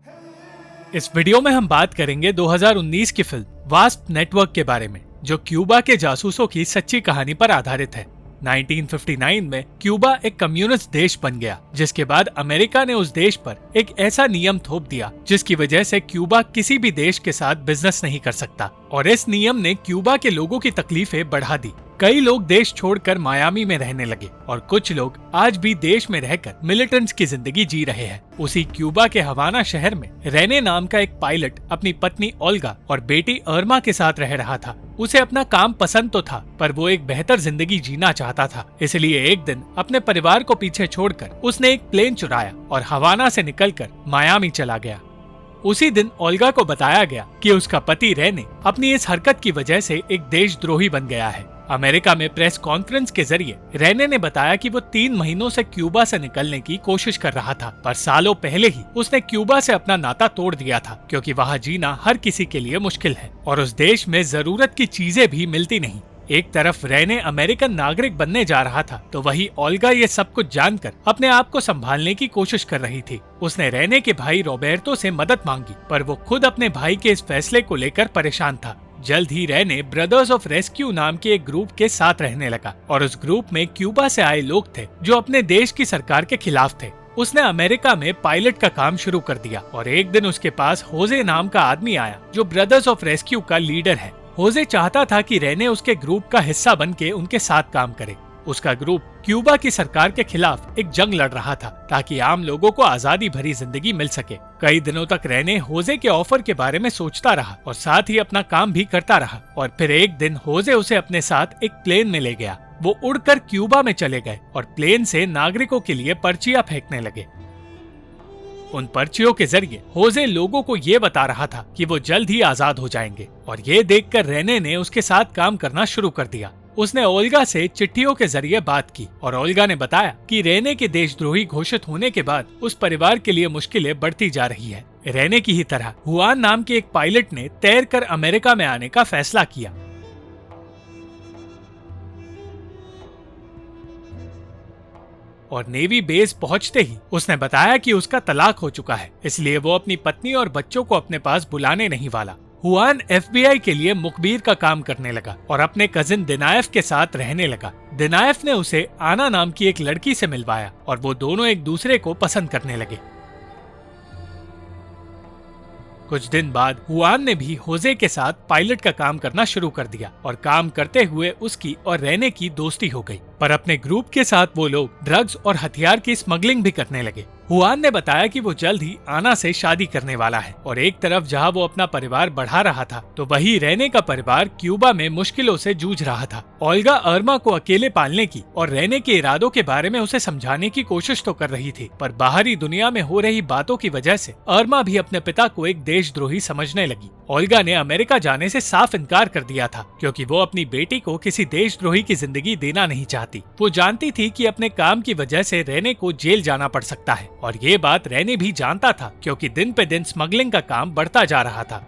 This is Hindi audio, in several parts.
इस वीडियो में हम बात करेंगे 2019 की फिल्म वास्प नेटवर्क के बारे में, जो क्यूबा के जासूसों की सच्ची कहानी पर आधारित है। 1959 में क्यूबा एक कम्युनिस्ट देश बन गया, जिसके बाद अमेरिका ने उस देश पर एक ऐसा नियम थोप दिया जिसकी वजह से क्यूबा किसी भी देश के साथ बिजनेस नहीं कर सकता, और इस नियम ने क्यूबा के लोगों की तकलीफें बढ़ा दी। कई लोग देश छोड़कर मायामी में रहने लगे और कुछ लोग आज भी देश में रहकर मिलिटेंट्स की जिंदगी जी रहे हैं। उसी क्यूबा के हवाना शहर में रेने नाम का एक पायलट अपनी पत्नी ओल्गा और बेटी अर्मा के साथ रह रहा था। उसे अपना काम पसंद तो था, पर वो एक बेहतर जिंदगी जीना चाहता था। इसलिए एक दिन अपने परिवार को पीछे छोड़कर उसने एक प्लेन चुराया और हवाना से निकलकर मायामी चला गया। उसी दिन ओल्गा को बताया गया कि उसका पति रेने अपनी इस हरकत की वजह से एक देशद्रोही बन गया है। अमेरिका में प्रेस कॉन्फ्रेंस के जरिए रेने ने बताया कि वो 3 महीनों से क्यूबा से निकलने की कोशिश कर रहा था, पर सालों पहले ही उसने क्यूबा से अपना नाता तोड़ दिया था, क्योंकि वहाँ जीना हर किसी के लिए मुश्किल है और उस देश में जरूरत की चीजें भी मिलती नहीं। एक तरफ रेने अमेरिकन नागरिक बनने जा रहा था, तो वही ओल्गा ये सब कुछ जानकर अपने आप को संभालने की कोशिश कर रही थी। उसने रेने के भाई रॉबर्टो से मदद मांगी, पर वो खुद अपने भाई के इस फैसले को लेकर परेशान था। जल्द ही रेने ब्रदर्स ऑफ रेस्क्यू नाम के एक ग्रुप के साथ रहने लगा, और उस ग्रुप में क्यूबा से आए लोग थे जो अपने देश की सरकार के खिलाफ थे। उसने अमेरिका में पायलट का काम शुरू कर दिया और एक दिन उसके पास होजे नाम का आदमी आया, जो ब्रदर्स ऑफ रेस्क्यू का लीडर है। होजे चाहता था कि रेने उसके ग्रुप का हिस्सा बनके उनके साथ काम करे। उसका ग्रुप क्यूबा की सरकार के खिलाफ एक जंग लड़ रहा था, ताकि आम लोगों को आजादी भरी जिंदगी मिल सके। कई दिनों तक रेने होजे के ऑफर के बारे में सोचता रहा और साथ ही अपना काम भी करता रहा, और फिर एक दिन होजे उसे अपने साथ एक प्लेन में ले गया। वो उड़कर क्यूबा में चले गए और प्लेन से नागरिकों के लिए पर्चियां फेंकने लगे। उन पर्चियों के जरिए होजे लोगों को ये बता रहा था कि वो जल्द ही आजाद हो जाएंगे, और ये देखकर रेने ने उसके साथ काम करना शुरू कर दिया। उसने ओल्गा से चिट्ठियों के जरिए बात की और ओल्गा ने बताया कि रेने के देशद्रोही घोषित होने के बाद उस परिवार के लिए मुश्किलें बढ़ती जा रही है। रेने की ही तरह हुआन नाम के एक पायलट ने तैरकर अमेरिका में आने का फैसला किया। और नेवी बेस पहुंचते ही उसने बताया कि उसका तलाक हो चुका है, इसलिए वो अपनी पत्नी और बच्चों को अपने पास बुलाने नहीं वाला। हुआन FBI के लिए मुखबिर का काम करने लगा और अपने कजिन दिनायफ के साथ रहने लगा। दिनायफ ने उसे आना नाम की एक लड़की से मिलवाया और वो दोनों एक दूसरे को पसंद करने लगे। कुछ दिन बाद हुआन ने भी होजे के साथ पायलट का काम करना शुरू कर दिया, और काम करते हुए उसकी और रेने की दोस्ती हो गई। पर अपने ग्रुप के साथ वो लोग ड्रग्स और हथियार की स्मगलिंग भी करने लगे। हुआन ने बताया कि वो जल्द ही आना से शादी करने वाला है, और एक तरफ जहां वो अपना परिवार बढ़ा रहा था, तो वही रेने का परिवार क्यूबा में मुश्किलों से जूझ रहा था। ओल्गा अर्मा को अकेले पालने की और रेने के इरादों के बारे में उसे समझाने की कोशिश तो कर रही थी, पर बाहरी दुनिया में हो रही बातों की वजह से अर्मा भी अपने पिता को एक देशद्रोही समझने लगी। ओल्गा ने अमेरिका जाने से साफ इनकार कर दिया था, क्योंकि वो अपनी बेटी को किसी देशद्रोही की जिंदगी देना नहीं चाहती। वो जानती थी कि अपने काम की वजह से रेने को जेल जाना पड़ सकता है, और ये बात रेने भी जानता था, क्योंकि दिन पे दिन स्मगलिंग का काम बढ़ता जा रहा था।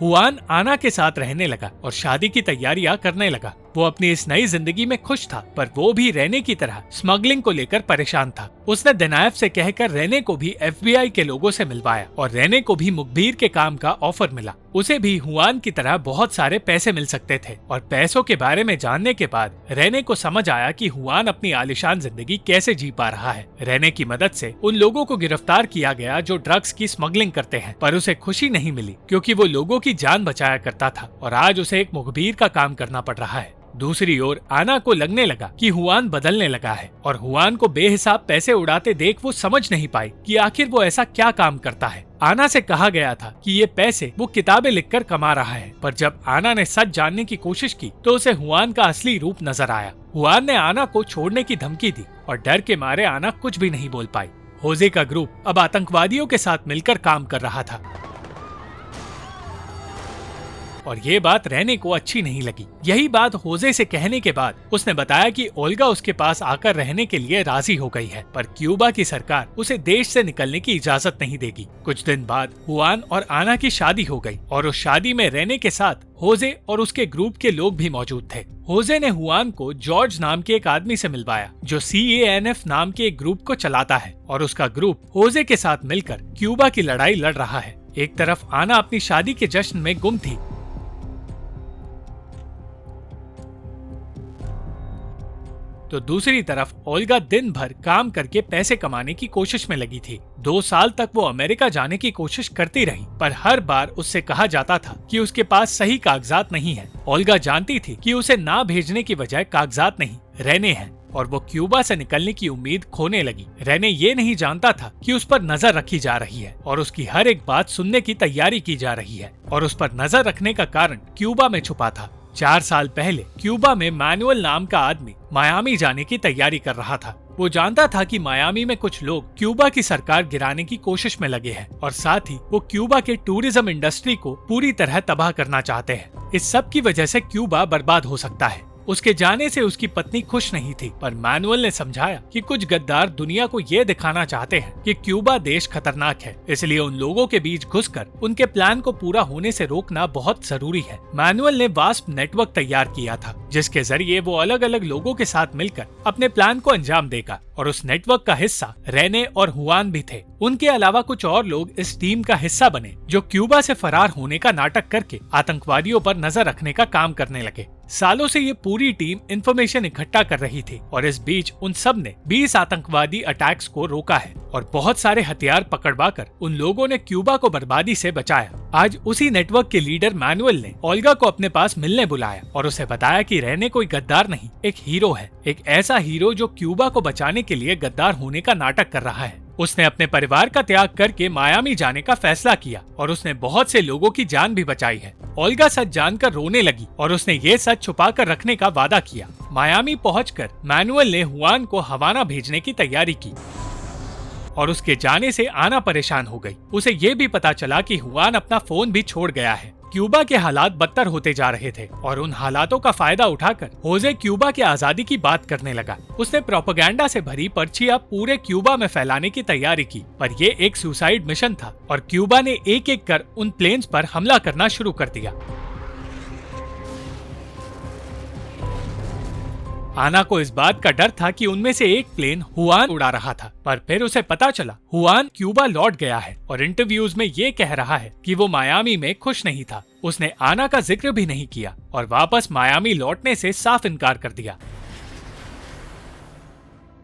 हुआन आना के साथ रहने लगा और शादी की तैयारियां करने लगा। वो अपनी इस नई जिंदगी में खुश था, पर वो भी रेने की तरह स्मगलिंग को लेकर परेशान था। उसने दिनायफ से कहकर रेने को भी FBI के लोगों से मिलवाया, और रेने को भी मुखबिर के काम का ऑफर मिला। उसे भी हुआन की तरह बहुत सारे पैसे मिल सकते थे, और पैसों के बारे में जानने के बाद रेने को समझ आया कि हुआन अपनी आलीशान जिंदगी कैसे जी पा रहा है। रेने की मदद से उन लोगों को गिरफ्तार किया गया जो ड्रग्स की स्मगलिंग करते हैं, पर उसे खुशी नहीं मिली, क्योंकि वो लोगों की जान बचाया करता था और आज उसे एक मुखबिर का काम करना पड़ रहा है। दूसरी ओर आना को लगने लगा कि हुआन बदलने लगा है, और हुआन को बेहिसाब पैसे उड़ाते देख वो समझ नहीं पाई कि आखिर वो ऐसा क्या काम करता है। आना से कहा गया था कि ये पैसे वो किताबें लिखकर कमा रहा है, पर जब आना ने सच जानने की कोशिश की तो उसे हुआन का असली रूप नजर आया। हुआन ने आना को छोड़ने की धमकी दी, और डर के मारे आना कुछ भी नहीं बोल पाई। होजे का ग्रुप अब आतंकवादियों के साथ मिलकर काम कर रहा था। और ये बात रेने को अच्छी नहीं लगी। यही बात होजे से कहने के बाद उसने बताया कि ओल्गा उसके पास आकर रहने के लिए राजी हो गई है, पर क्यूबा की सरकार उसे देश से निकलने की इजाजत नहीं देगी। कुछ दिन बाद हुआन और आना की शादी हो गई और उस शादी में रेने के साथ होजे और उसके ग्रुप के लोग भी मौजूद थे। होजे ने हुआन को जॉर्ज नाम के एक आदमी से मिलवाया जो CANF नाम के एक ग्रुप को चलाता है और उसका ग्रुप होजे के साथ मिलकर क्यूबा की लड़ाई लड़ रहा है। एक तरफ आना अपनी शादी के जश्न में गुम थी, तो दूसरी तरफ ओल्गा दिन भर काम करके पैसे कमाने की कोशिश में लगी थी। 2 साल तक वो अमेरिका जाने की कोशिश करती रही, पर हर बार उससे कहा जाता था कि उसके पास सही कागजात नहीं है। ओल्गा जानती थी कि उसे ना भेजने की वजह कागजात नहीं, रेने हैं, और वो क्यूबा से निकलने की उम्मीद खोने लगी। रेने ये नहीं जानता था कि उस पर नजर रखी जा रही है और उसकी हर एक बात सुनने की तैयारी की जा रही है, और उस पर नजर रखने का कारण क्यूबा में छुपा था। 4 साल पहले क्यूबा में मैनुअल नाम का आदमी मायामी जाने की तैयारी कर रहा था। वो जानता था कि मायामी में कुछ लोग क्यूबा की सरकार गिराने की कोशिश में लगे हैं और साथ ही वो क्यूबा के टूरिज्म इंडस्ट्री को पूरी तरह तबाह करना चाहते हैं। इस सब की वजह से क्यूबा बर्बाद हो सकता है। उसके जाने से उसकी पत्नी खुश नहीं थी, पर मैनुअल ने समझाया कि कुछ गद्दार दुनिया को ये दिखाना चाहते हैं कि क्यूबा देश खतरनाक है, इसलिए उन लोगों के बीच घुसकर उनके प्लान को पूरा होने से रोकना बहुत जरूरी है। मैनुअल ने वास्प नेटवर्क तैयार किया था जिसके जरिए वो अलग अलग लोगों के साथ मिलकर अपने प्लान को अंजाम देगा, और उस नेटवर्क का हिस्सा रेने और हुआन भी थे। उनके अलावा कुछ और लोग इस टीम का हिस्सा बने जो क्यूबा से फरार होने का नाटक करके आतंकवादियों पर नजर रखने का काम करने लगे। सालों से ये पूरी टीम इंफॉर्मेशन इकट्ठा कर रही थी और इस बीच उन सब ने 20 आतंकवादी अटैक्स को रोका है और बहुत सारे हथियार पकड़वाकर उन लोगों ने क्यूबा को बर्बादी से बचाया। आज उसी नेटवर्क के लीडर मैनुअल ने ओल्गा को अपने पास मिलने बुलाया और उसे बताया कि रेने कोई गद्दार नहीं, एक हीरो है, एक ऐसा हीरो जो क्यूबा को बचाने के लिए गद्दार होने का नाटक कर रहा है। उसने अपने परिवार का त्याग करके मायामी जाने का फैसला किया और उसने बहुत से लोगों की जान भी बचाई है। ओल्गा सच जानकर रोने लगी और उसने ये सच छुपा कर रखने का वादा किया। मायामी पहुंचकर मैनुअल ने हुआन को हवाना भेजने की तैयारी की और उसके जाने से आना परेशान हो गई। उसे ये भी पता चला कि हुआन अपना फोन भी छोड़ गया है। क्यूबा के हालात बदतर होते जा रहे थे और उन हालातों का फायदा उठाकर होजे क्यूबा की आजादी की बात करने लगा। उसने प्रोपेगेंडा से भरी पर्चियां पूरे क्यूबा में फैलाने की तैयारी की, पर ये एक सुसाइड मिशन था और क्यूबा ने एक एक कर उन प्लेन्स पर हमला करना शुरू कर दिया। आना को इस बात का डर था कि उनमें से एक प्लेन हुआन उड़ा रहा था, पर फिर उसे पता चला हुआन क्यूबा लौट गया है और इंटरव्यूज में ये कह रहा है कि वो मायामी में खुश नहीं था। उसने आना का जिक्र भी नहीं किया और वापस मायामी लौटने से साफ इनकार कर दिया।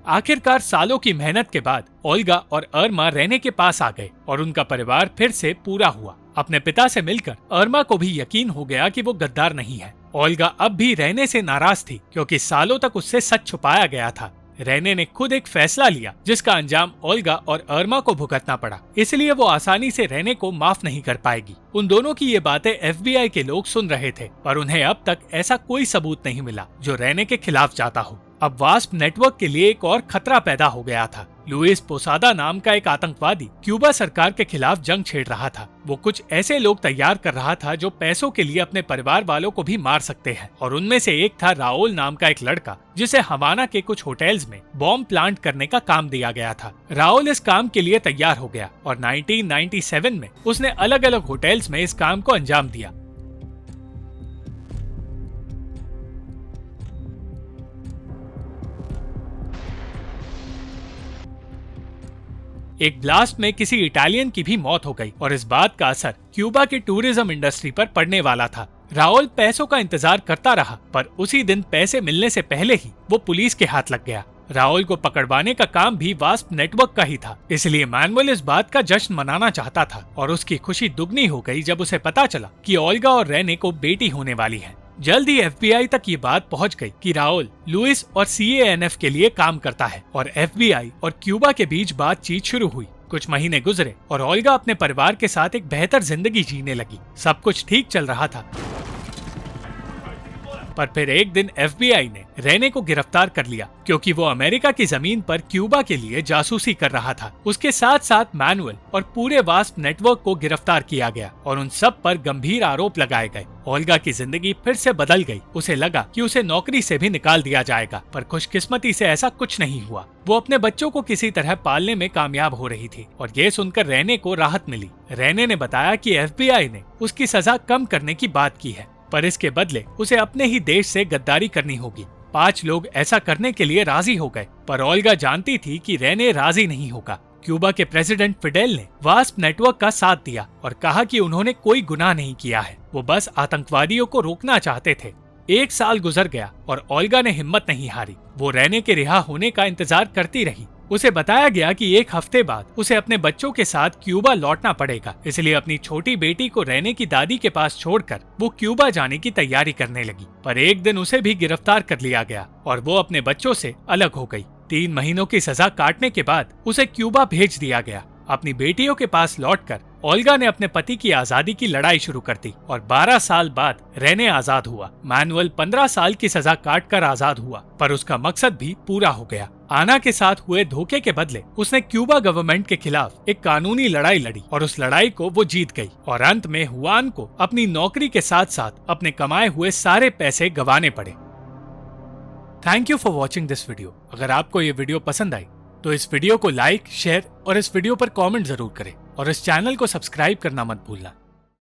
आखिरकार सालों की मेहनत के बाद ओल्गा और अर्मा रेने के पास आ गए और उनका परिवार फिर से पूरा हुआ। अपने पिता से मिलकर अर्मा को भी यकीन हो गया कि वो गद्दार नहीं है। ओल्गा अब भी रेने से नाराज थी क्योंकि सालों तक उससे सच छुपाया गया था। रेने ने खुद एक फैसला लिया जिसका अंजाम ओल्गा और अर्मा को भुगतना पड़ा, इसलिए वो आसानी से रेने को माफ नहीं कर पाएगी। उन दोनों की ये बातें FBI के लोग सुन रहे थे, पर उन्हें अब तक ऐसा कोई सबूत नहीं मिला जो रेने के खिलाफ जाता हो। अब वास्प नेटवर्क के लिए एक और खतरा पैदा हो गया था। लुइस पोसादा नाम का एक आतंकवादी क्यूबा सरकार के खिलाफ जंग छेड़ रहा था। वो कुछ ऐसे लोग तैयार कर रहा था जो पैसों के लिए अपने परिवार वालों को भी मार सकते हैं, और उनमें से एक था राउल नाम का एक लड़का जिसे हवाना के कुछ होटल्स में बॉम्ब प्लांट करने का काम दिया गया था। राउल इस काम के लिए तैयार हो गया और 1997 में उसने अलग अलग होटल्स में इस काम को अंजाम दिया। एक ब्लास्ट में किसी इटालियन की भी मौत हो गई और इस बात का असर क्यूबा की टूरिज्म इंडस्ट्री पर पड़ने वाला था। राउल पैसों का इंतजार करता रहा, पर उसी दिन पैसे मिलने से पहले ही वो पुलिस के हाथ लग गया। राउल को पकड़वाने का काम भी वास्प नेटवर्क का ही था, इसलिए मैनुअल इस बात का जश्न मनाना चाहता था और उसकी खुशी दुगनी हो गई जब उसे पता चला कि ओल्गा और रेने को बेटी होने वाली है। जल्द ही FBI तक ये बात पहुंच गई कि राउल लुइस और CANF के लिए काम करता है और FBI और क्यूबा के बीच बातचीत शुरू हुई। कुछ महीने गुजरे और ओल्गा अपने परिवार के साथ एक बेहतर जिंदगी जीने लगी। सब कुछ ठीक चल रहा था। पर फिर एक दिन FBI ने रेने को गिरफ्तार कर लिया क्योंकि वो अमेरिका की जमीन पर क्यूबा के लिए जासूसी कर रहा था। उसके साथ साथ मैनुअल और पूरे वास्प नेटवर्क को गिरफ्तार किया गया और उन सब पर गंभीर आरोप लगाए गए। ओल्गा की जिंदगी फिर से बदल गई। उसे लगा कि उसे नौकरी से भी निकाल दिया जाएगा, पर खुशकिस्मती से ऐसा कुछ नहीं हुआ। वो अपने बच्चों को किसी तरह पालने में कामयाब हो रही थी और ये सुनकर रेने को राहत मिली। रेने ने बताया कि FBI ने उसकी सजा कम करने की बात की है, पर इसके बदले उसे अपने ही देश से गद्दारी करनी होगी। 5 लोग ऐसा करने के लिए राजी हो गए, पर ओल्गा जानती थी कि रेने राजी नहीं होगा। क्यूबा के प्रेसिडेंट फिडेल ने वास्प नेटवर्क का साथ दिया और कहा कि उन्होंने कोई गुनाह नहीं किया है, वो बस आतंकवादियों को रोकना चाहते थे। 1 साल गुजर गया और ओल्गा ने हिम्मत नहीं हारी। वो रेने के रिहा होने का इंतजार करती रही। उसे बताया गया कि 1 हफ्ते बाद उसे अपने बच्चों के साथ क्यूबा लौटना पड़ेगा, इसलिए अपनी छोटी बेटी को रेने की दादी के पास छोड़कर वो क्यूबा जाने की तैयारी करने लगी। पर एक दिन उसे भी गिरफ्तार कर लिया गया और वो अपने बच्चों से अलग हो गई। 3 महीनों की सजा काटने के बाद उसे क्यूबा भेज दिया गया। अपनी बेटियों के पास लौटकर ओल्गा ने अपने पति की आजादी की लड़ाई शुरू कर दी और 12 साल बाद रेने आजाद हुआ। मैनुअल 15 साल की सजा काटकर आजाद हुआ, पर उसका मकसद भी पूरा हो गया। आना के साथ हुए धोखे के बदले उसने क्यूबा गवर्नमेंट के खिलाफ एक कानूनी लड़ाई लड़ी और उस लड़ाई को वो जीत गई और अंत में हुआन को अपनी नौकरी के साथ साथ अपने कमाए हुए सारे पैसे गंवाने पड़े। Thank you for watching this video. अगर आपको ये वीडियो पसंद आई तो इस वीडियो को लाइक, शेयर और इस वीडियो पर कमेंट जरूर करें और इस चैनल को सब्सक्राइब करना मत भूलना।